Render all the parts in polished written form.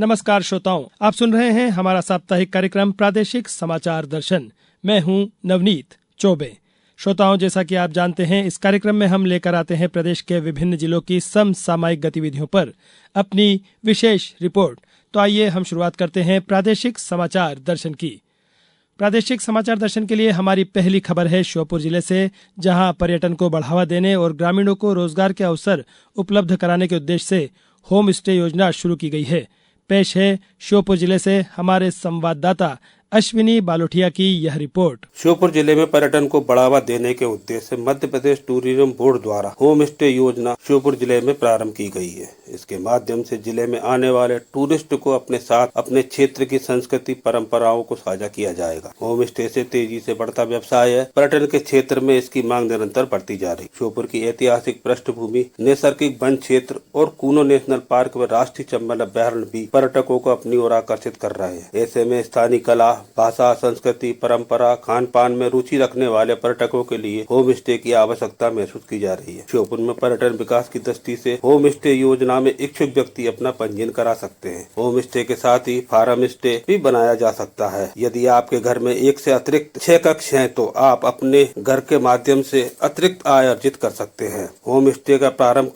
नमस्कार श्रोताओं, आप सुन रहे हैं हमारा साप्ताहिक कार्यक्रम प्रादेशिक समाचार दर्शन। मैं हूं नवनीत चौबे। श्रोताओं, जैसा कि आप जानते हैं, इस कार्यक्रम में हम लेकर आते हैं प्रदेश के विभिन्न जिलों की समसामयिक गतिविधियों पर अपनी विशेष रिपोर्ट। तो आइए हम शुरुआत करते हैं प्रादेशिक समाचार दर्शन की। प्रादेशिक समाचार दर्शन के लिए हमारी पहली खबर है श्योपुर जिले से, जहां पर्यटन को बढ़ावा देने और ग्रामीणों को रोजगार के अवसर उपलब्ध कराने के उद्देश्य से होम स्टे योजना शुरू की गई है। पेश है श्योपुर जिले से हमारे संवाददाता अश्विनी बालोटिया की यह रिपोर्ट। श्योपुर जिले में पर्यटन को बढ़ावा देने के उद्देश्य से मध्य प्रदेश टूरिज्म बोर्ड द्वारा होम स्टे योजना श्योपुर जिले में प्रारंभ की गई है। इसके माध्यम से जिले में आने वाले टूरिस्ट को अपने साथ अपने क्षेत्र की संस्कृति परंपराओं को साझा किया जाएगा। होम स्टे से तेजी से बढ़ता व्यवसाय है। पर्यटन के क्षेत्र में इसकी मांग निरंतर बढ़ती जा रही। श्योपुर की ऐतिहासिक पृष्ठभूमि, नैसर्गिक वन क्षेत्र और कूनो नेशनल पार्क व राष्ट्रीय चंबल अभ्यारण्य भी पर्यटकों को अपनी ओर आकर्षित कर रहे हैं। ऐसे में स्थानीय कला, भाषा, संस्कृति, परंपरा, खान पान में रुचि रखने वाले पर्यटकों के लिए होम स्टे की आवश्यकता महसूस की जा रही है। श्योपुर में पर्यटन विकास की दृष्टि से होम स्टे योजना में इच्छुक व्यक्ति अपना पंजीयन करा सकते हैं। होम स्टे के साथ ही फार्म स्टे भी बनाया जा सकता है। यदि आपके घर में एक से अतिरिक्त 6 कक्ष हैं तो आप अपने घर के माध्यम से अतिरिक्त आय अर्जित कर सकते हैं। होम स्टे का प्रारंभ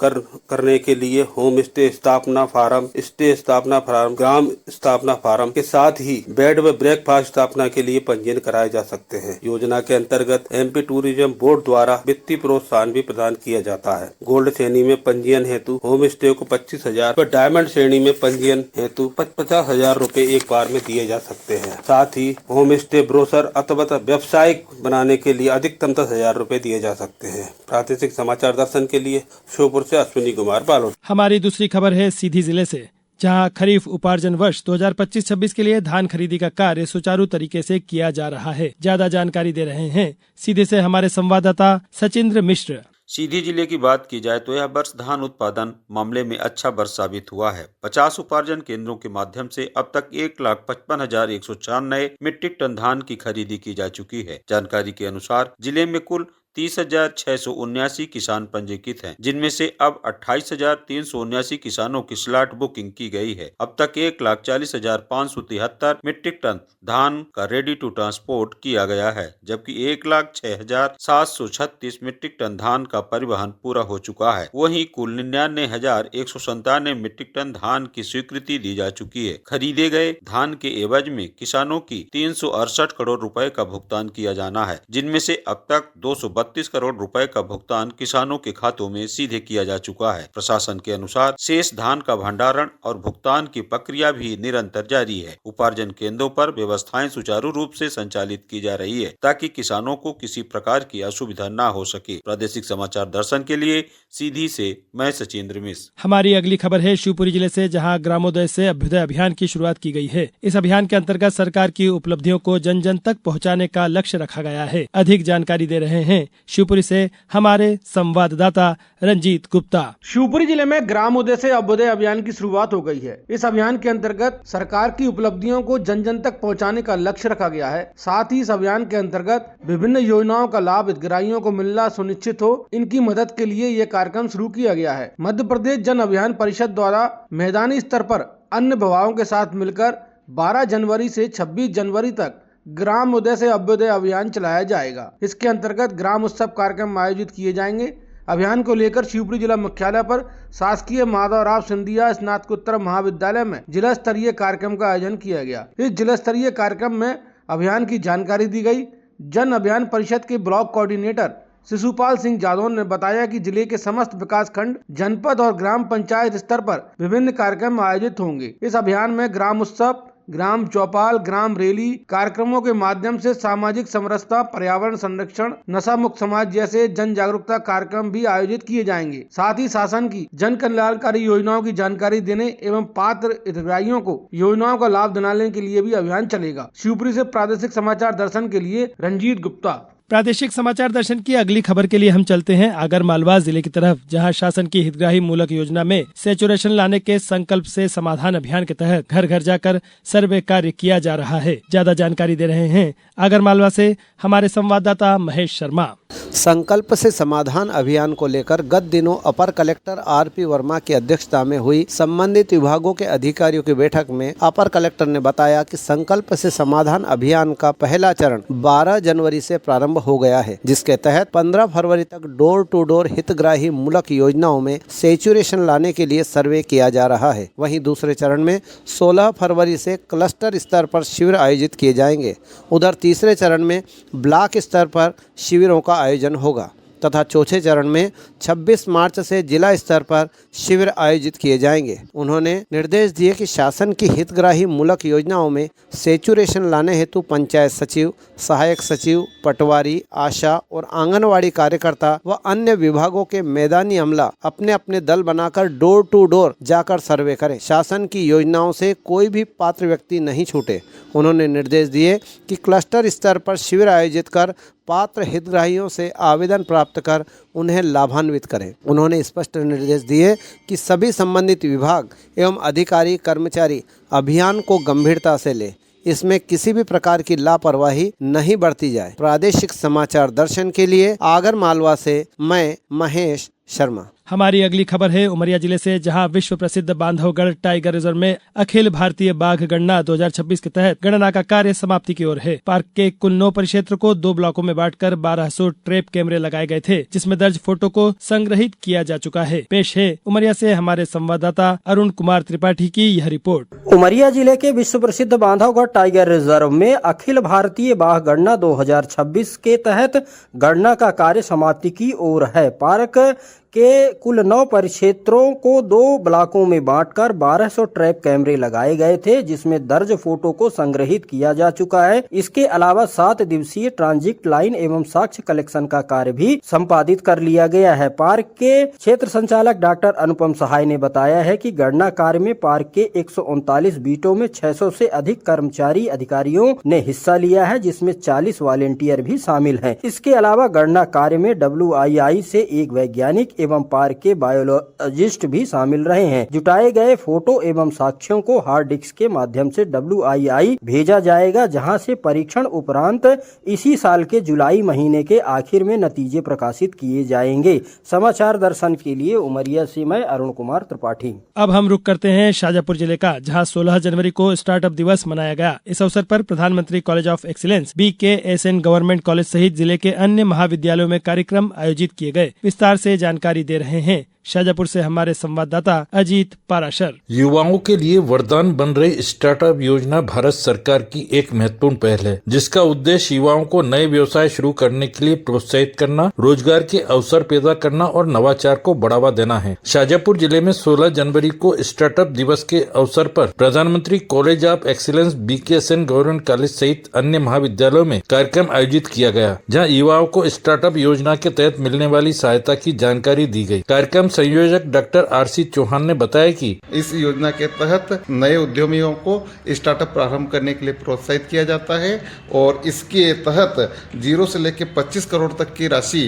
करने के लिए होम स्टे स्थापना फार्म, स्टे स्थापना फार्म, ग्राम स्थापना फार्म के साथ ही बेड व ब्रेकफास्ट स्थापना के लिए पंजीयन कराए जा सकते हैं। योजना के अंतर्गत एमपी टूरिज्म बोर्ड द्वारा वित्तीय प्रोत्साहन भी प्रदान किया जाता है। गोल्ड श्रेणी में पंजीयन हेतु होम स्टे को 25,000 व डायमंड श्रेणी में पंजीयन हेतु 50,000 रूपए एक बार में दिए जा सकते हैं। साथ ही होम स्टे ब्रोशर अथवा व्यावसायिक बनाने के लिए अधिकतम 10,000 रूपए दिए जा सकते हैं। प्रादेशिक समाचार दर्शन के लिए श्योपुर से अश्विनी कुमार बालोट। हमारी दूसरी खबर है सीधी जिले से, जहां खरीफ उपार्जन वर्ष 2025-26 के लिए धान खरीदी का कार्य सुचारू तरीके से किया जा रहा है। ज्यादा जानकारी दे रहे हैं सीधे से हमारे संवाददाता सचिंद्र मिश्र। सीधी जिले की बात की जाए तो यह वर्ष धान उत्पादन मामले में अच्छा वर्ष साबित हुआ है। 50 उपार्जन केंद्रों के माध्यम से अब तक 1,55,104 नए मीट्रिक टन धान की खरीदी की जा चुकी है। जानकारी के अनुसार जिले में कुल 30,679 किसान पंजीकृत हैं, जिनमें से अब 28,379 किसानों की स्लॉट बुकिंग की गई है। अब तक 1,40,573 मीट्रिक टन धान का रेडी टू ट्रांसपोर्ट किया गया है, जबकि 1,06,736 मीट्रिक टन धान का परिवहन पूरा हो चुका है। वहीं कुल 99,197 मीट्रिक टन धान की स्वीकृति दी जा चुकी है। खरीदे गए धान के एवज में किसानों की 368 करोड़ रुपए का भुगतान किया जाना है, जिनमें से अब तक 232 करोड़ रुपए का भुगतान किसानों के खातों में सीधे किया जा चुका है। प्रशासन के अनुसार शेष धान का भंडारण और भुगतान की प्रक्रिया भी निरंतर जारी है। उपार्जन केंद्रों पर व्यवस्थाएं सुचारू रूप से संचालित की जा रही है, ताकि किसानों को किसी प्रकार की असुविधा न हो सके। प्रादेशिक समाचार दर्शन के लिए सीधी से मैं सचिंद्र मिश्र। हमारी अगली खबर है शिवपुरी जिले से, जहां ग्रामोदय से अभ्युदय अभियान की शुरुआत की गई है। इस अभियान के अंतर्गत सरकार की उपलब्धियों को जन जन तक पहुंचाने का लक्ष्य रखा गया है। अधिक जानकारी दे रहे हैं शिवपुरी से हमारे संवाददाता रंजीत गुप्ता। शिवपुरी जिले में ग्रामोदय से अभ्युदय अभियान की शुरुआत हो गई है। इस अभियान के अंतर्गत सरकार की उपलब्धियों को जन जन तक पहुंचाने का लक्ष्य रखा गया है। साथ ही इस अभियान के अंतर्गत विभिन्न योजनाओं का लाभ हितग्राहियों को मिलना सुनिश्चित हो, इनकी मदद के लिए ये कार्यक्रम शुरू किया गया है। मध्य प्रदेश जन अभियान परिषद द्वारा मैदानी स्तर पर अन्य विभागों के साथ मिलकर 12 जनवरी से 26 जनवरी तक ग्राम उदय से अभ्युदय अभियान चलाया जाएगा। इसके अंतर्गत ग्राम उत्सव कार्यक्रम आयोजित किए जाएंगे। अभियान को लेकर शिवपुरी जिला मुख्यालय पर शासकीय माधवराव सिंधिया स्नातकोत्तर महाविद्यालय में जिला स्तरीय कार्यक्रम का आयोजन किया गया। इस जिला स्तरीय कार्यक्रम में अभियान की जानकारी दी गई। जन अभियान परिषद के ब्लॉक कोऑर्डिनेटर शिशुपाल सिंह जादौन ने बताया कि जिले के समस्त विकास खंड, जनपद और ग्राम पंचायत स्तर पर विभिन्न कार्यक्रम आयोजित होंगे। इस अभियान में ग्राम उत्सव, ग्राम चौपाल, ग्राम रैली कार्यक्रमों के माध्यम से सामाजिक समरसता, पर्यावरण संरक्षण, नशा मुक्त समाज जैसे जन जागरूकता कार्यक्रम भी आयोजित किए जाएंगे। साथ ही शासन की जन कल्याणकारी योजनाओं की जानकारी देने एवं पात्र हितग्राहियों को योजनाओं का लाभ दिलाने के लिए भी अभियान चलेगा। शिवपुरी से प्रादेशिक समाचार दर्शन के लिए रंजीत गुप्ता। प्रादेशिक समाचार दर्शन की अगली खबर के लिए हम चलते हैं आगर मालवा जिले की तरफ, जहां शासन की हितग्राही मूलक योजना में सैचुरेशन लाने के संकल्प से समाधान अभियान के तहत घर घर जाकर सर्वे कार्य किया जा रहा है। ज्यादा जानकारी दे रहे हैं आगर मालवा से हमारे संवाददाता महेश शर्मा। संकल्प से समाधान अभियान को लेकर गत दिनों अपर कलेक्टर आरपी वर्मा की अध्यक्षता में हुई संबंधित विभागों के अधिकारियों की बैठक में अपर कलेक्टर ने बताया कि संकल्प से समाधान अभियान का पहला चरण 12 जनवरी से प्रारंभ हो गया है, जिसके तहत 15 फरवरी तक डोर टू डोर हितग्राही मूलक योजनाओं में सैचुरेशन लाने के लिए सर्वे किया जा रहा है। वहीं दूसरे चरण में 16 फरवरी से क्लस्टर स्तर पर शिविर आयोजित किए जाएंगे। उधर तीसरे चरण में ब्लॉक स्तर पर शिविरों का आयोजन होगा तथा चौथे चरण में 26 मार्च से जिला स्तर पर शिविर आयोजित किए जाएंगे। उन्होंने निर्देश दिए कि शासन की हितग्राही मूलक योजनाओं में सैचुरेशन लाने हेतु पंचायत सचिव, सहायक सचिव, पटवारी, आशा और आंगनवाड़ी कार्यकर्ता व अन्य विभागों के मैदानी अमला अपने अपने दल बनाकर डोर टू डोर जाकर सर्वे करें। शासन की योजनाओं से कोई भी पात्र व्यक्ति नहीं छूटे। उन्होंने निर्देश दिए कि क्लस्टर स्तर पर शिविर आयोजित कर पात्र हितग्राहियों से आवेदन प्राप्त कर उन्हें लाभान्वित करें। उन्होंने स्पष्ट निर्देश दिए कि सभी संबंधित विभाग एवं अधिकारी कर्मचारी अभियान को गंभीरता से लें। इसमें किसी भी प्रकार की लापरवाही नहीं बरती जाए। प्रादेशिक समाचार दर्शन के लिए आगर मालवा से मैं महेश शर्मा। हमारी अगली खबर है उमरिया जिले से, जहां विश्व प्रसिद्ध बांधवगढ़ टाइगर रिजर्व में अखिल भारतीय बाघ गणना 2026 के तहत गणना का कार्य समाप्ति की ओर है। पार्क के कुल 9 परिक्षेत्र को 2 ब्लॉकों में बांटकर 1200 ट्रैप कैमरे लगाए गए थे, जिसमें दर्ज फोटो को संग्रहित किया जा चुका है। पेश है उमरिया से हमारे संवाददाता अरुण कुमार त्रिपाठी की यह रिपोर्ट। उमरिया जिले के विश्व प्रसिद्ध बांधवगढ़ टाइगर रिजर्व में अखिल भारतीय बाघ गणना 2026 के तहत गणना का कार्य समाप्ति की ओर है। पार्क के कुल 9 परिक्षेत्रों को 2 ब्लॉकों में बांटकर 1200 ट्रैप कैमरे लगाए गए थे, जिसमें दर्ज फोटो को संग्रहित किया जा चुका है। इसके अलावा 7 दिवसीय ट्रांजिट लाइन एवं साक्ष्य कलेक्शन का कार्य भी संपादित कर लिया गया है। पार्क के क्षेत्र संचालक डॉक्टर अनुपम सहाय ने बताया है कि गणना कार्य में पार्क के 139 बीटों में 600 से अधिक कर्मचारी अधिकारियों ने हिस्सा लिया है, जिसमें 40 वॉलेंटियर भी शामिल हैं। इसके अलावा गणना कार्य में WII से एक वैज्ञानिक एवं पार्क के बायोलॉजिस्ट भी शामिल रहे हैं। जुटाए गए फोटो एवं साक्ष्यों को हार्ड डिस्क के माध्यम से WII भेजा जाएगा, जहां से परीक्षण उपरांत इसी साल के जुलाई महीने के आखिर में नतीजे प्रकाशित किए जाएंगे। समाचार दर्शन के लिए उमरिया से मैं अरुण कुमार त्रिपाठी। अब हम रुक करते हैं शाजापुर जिले का, जहां 16 जनवरी को स्टार्टअप दिवस मनाया गया। इस अवसर पर प्रधानमंत्री college of excellence BKSN government college सहित जिले के अन्य महाविद्यालयों में कार्यक्रम आयोजित किए गए। विस्तार से जानकारी दे रहे हैं शाजापुर से हमारे संवाददाता अजीत पाराशर। युवाओं के लिए वरदान बन रही स्टार्टअप योजना भारत सरकार की एक महत्वपूर्ण पहल है, जिसका उद्देश्य युवाओं को नए व्यवसाय शुरू करने के लिए प्रोत्साहित करना, रोजगार के अवसर पैदा करना और नवाचार को बढ़ावा देना है। शाजापुर जिले में 16 जनवरी को स्टार्टअप दिवस के अवसर पर प्रधानमंत्री college of excellence BKSN government college सहित अन्य महाविद्यालयों में कार्यक्रम आयोजित किया गया, जहाँ युवाओं को स्टार्टअप योजना के तहत मिलने वाली सहायता की जानकारी दी गई। कार्यक्रम संयोजक डॉक्टर RC चौहान ने बताया कि इस योजना के तहत नए उद्यमियों को स्टार्टअप प्रारंभ करने के लिए प्रोत्साहित किया जाता है और इसके तहत 0 से लेकर 25 करोड़ तक की राशि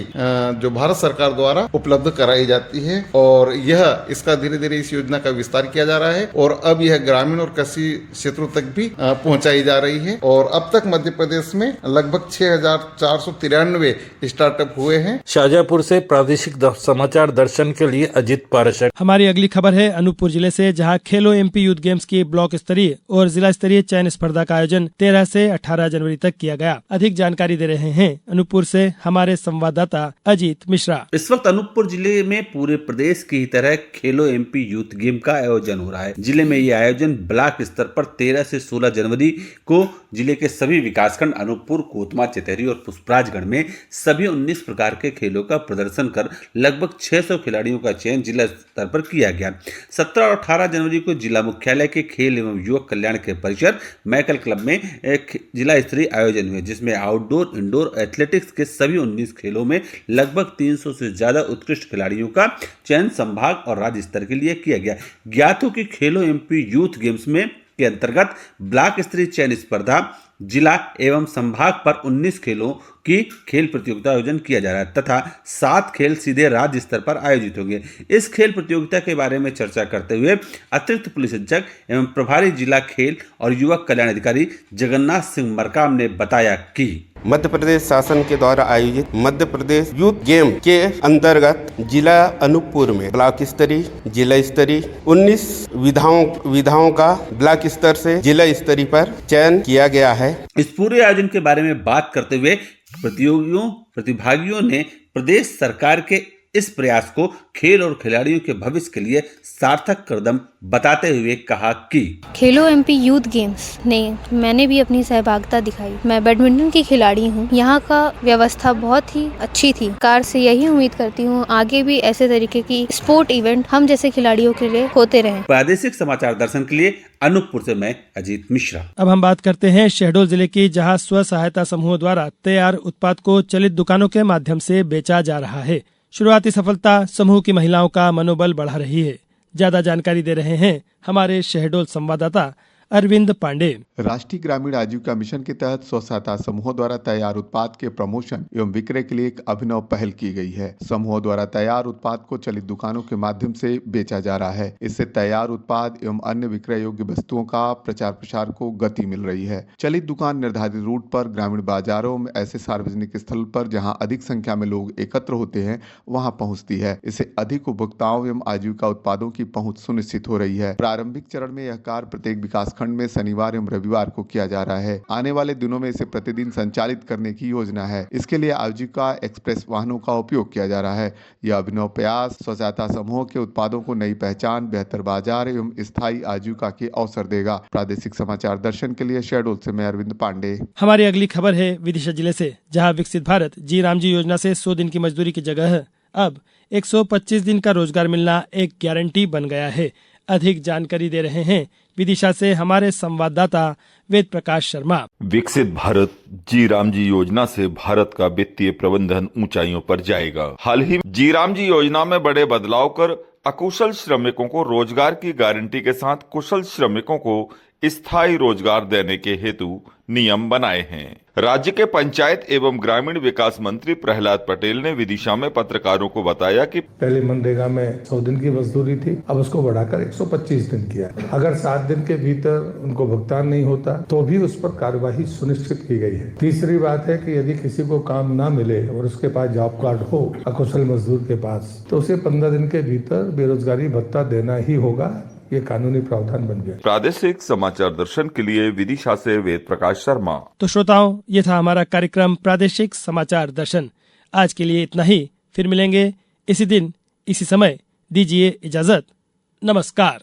जो भारत सरकार द्वारा उपलब्ध कराई जाती है और इसका धीरे धीरे इस योजना का विस्तार किया जा रहा है और अब यह ग्रामीण और कृषि क्षेत्रों तक भी पहुंचाई जा रही है और अब तक मध्य प्रदेश में लगभग 6493 स्टार्टअप हुए हैं। शाजापुर से प्रादेशिक समाचार दर्शन के लिए अजीत पाराशर। हमारी अगली खबर है अनूपपुर जिले से, जहां खेलो MP यूथ गेम्स की ब्लॉक स्तरीय और जिला स्तरीय चयन स्पर्धा का आयोजन 13 से 18 जनवरी तक किया गया। अधिक जानकारी दे रहे हैं अनूपपुर से हमारे संवाददाता अजीत मिश्रा। इस वक्त अनूपपुर जिले में पूरे प्रदेश की तरह खेलो MP यूथ गेम का आयोजन हो रहा है। जिले में ये आयोजन ब्लॉक स्तर पर 13 से 16 जनवरी को जिले के सभी विकासखंड अनूपपुर, कोतमा, चेतेरी और पुष्पराजगढ़ में सभी 19 प्रकार के खेलों का प्रदर्शन कर लगभग 600 खिलाड़ियों का चयन जिला स्तर पर किया गया। 17 और 18 जनवरी को जिला मुख्यालय के खेल एवं युवक कल्याण के परिसर मैकल क्लब में एक जिला स्तरीय आयोजन हुए, जिसमें आउटडोर, इंडोर एथलेटिक्स के सभी 19 खेलों में लगभग 300 से ज्यादा उत्कृष्ट खिलाड़ियों का चयन संभाग और राज्य स्तर के लिए किया गया। ज्ञात हो कि खेलो MP यूथ गेम्स में के अंतर्गत ब्लॉक स्तरीय चयन स्पर्धा जिला एवं संभाग पर 19 खेलों की खेल प्रतियोगिता आयोजन किया जा रहा है तथा 7 खेल सीधे राज्य स्तर पर आयोजित होंगे। इस खेल प्रतियोगिता के बारे में चर्चा करते हुए अतिरिक्त पुलिस अधीक्षक एवं प्रभारी जिला खेल और युवक कल्याण अधिकारी जगन्नाथ सिंह मरकाम ने बताया कि मध्य प्रदेश शासन के द्वारा आयोजित मध्य प्रदेश यूथ गेम के अंतर्गत जिला अनूपपुर में ब्लॉक स्तरीय, जिला स्तरीय 19 विधाओं का ब्लॉक स्तर से जिला स्तरीय पर चयन किया गया है। इस पूरे आयोजन के बारे में बात करते हुए प्रतिभागियों ने प्रदेश सरकार के इस प्रयास को खेल और खिलाड़ियों के भविष्य के लिए सार्थक कदम बताते हुए कहा कि खेलो एमपी यूथ गेम्स ने मैंने भी अपनी सहभागिता दिखाई। मैं बैडमिंटन की खिलाड़ी हूँ। यहाँ का व्यवस्था बहुत ही अच्छी थी। कार से यही उम्मीद करती हूँ आगे भी ऐसे तरीके की स्पोर्ट इवेंट हम जैसे खिलाड़ियों के लिए होते रहें। प्रादेशिक समाचार दर्शन के लिए अनूपपुर से मैं अजीत मिश्रा। अब हम बात करते हैं शहडोल जिले की, जहाँ स्व सहायता समूहों द्वारा तैयार उत्पाद को चलित दुकानों के माध्यम से बेचा जा रहा है। शुरुआती सफलता समूह की महिलाओं का मनोबल बढ़ा रही है। ज्यादा जानकारी दे रहे हैं हमारे शहडोल संवाददाता अरविंद पांडे। राष्ट्रीय ग्रामीण आजीविका मिशन के तहत स्व सहायता समूहों द्वारा तैयार उत्पाद के प्रमोशन एवं विक्रय के लिए एक अभिनव पहल की गई है। समूहों द्वारा तैयार उत्पाद को चलित दुकानों के माध्यम से बेचा जा रहा है। इससे तैयार उत्पाद एवं अन्य विक्रय योग्य वस्तुओं का प्रचार प्रसार को गति मिल रही है। चलित दुकान निर्धारित रूट पर ग्रामीण बाजारों में ऐसे सार्वजनिक स्थल पर जहां अधिक संख्या में लोग एकत्र होते हैं वहां पहुंचती है। इससे अधिक उपभोक्ताओं एवं आजीविका उत्पादों की पहुंच सुनिश्चित हो रही है। प्रारंभिक चरण में यह कार्य प्रत्येक विकास खंड में शनिवार एवं रविवार को किया जा रहा है। आने वाले दिनों में इसे प्रतिदिन संचालित करने की योजना है। इसके लिए आजीविका एक्सप्रेस वाहनों का उपयोग किया जा रहा है। यह अभिनव प्रयास स्व सहायता समूहों के उत्पादों को नई पहचान, बेहतर बाजार एवं स्थायी आजीविका के अवसर देगा। प्रादेशिक समाचार दर्शन के लिए शहडोल से मैं अरविंद पांडे। हमारी अगली खबर है विदिशा जिले से, जहाँ विकसित भारत जी रामजी योजना से 100 दिन की मजदूरी की जगह अब 125 दिन का रोजगार मिलना एक गारंटी बन गया है। अधिक जानकारी दे रहे हैं विदिशा से हमारे संवाददाता वेद प्रकाश शर्मा। विकसित भारत जी रामजी योजना से भारत का वित्तीय प्रबंधन ऊंचाइयों पर जाएगा। हाल ही जी रामजी योजना में बड़े बदलाव कर अकुशल श्रमिकों को रोजगार की गारंटी के साथ कुशल श्रमिकों को स्थायी रोजगार देने के हेतु नियम बनाए हैं। राज्य के पंचायत एवं ग्रामीण विकास मंत्री प्रहलाद पटेल ने विदिशा में पत्रकारों को बताया कि पहले मनरेगा में 100 दिन की मजदूरी थी, अब उसको बढ़ाकर 125 दिन किया। अगर 7 दिन के भीतर उनको भुगतान नहीं होता तो भी उस पर कार्यवाही सुनिश्चित की गई है। तीसरी बात है कि यदि किसी को काम ना मिले और उसके पास जॉब कार्ड हो अकुशल मजदूर के पास, तो उसे 15 दिन के भीतर बेरोजगारी भत्ता देना ही होगा। ये कानूनी प्रावधान बन गया। प्रादेशिक समाचार दर्शन के लिए विदिशा से वेद प्रकाश शर्मा। तो श्रोताओं, ये था हमारा कार्यक्रम प्रादेशिक समाचार दर्शन। आज के लिए इतना ही। फिर मिलेंगे इसी दिन इसी समय। दीजिए इजाजत। नमस्कार।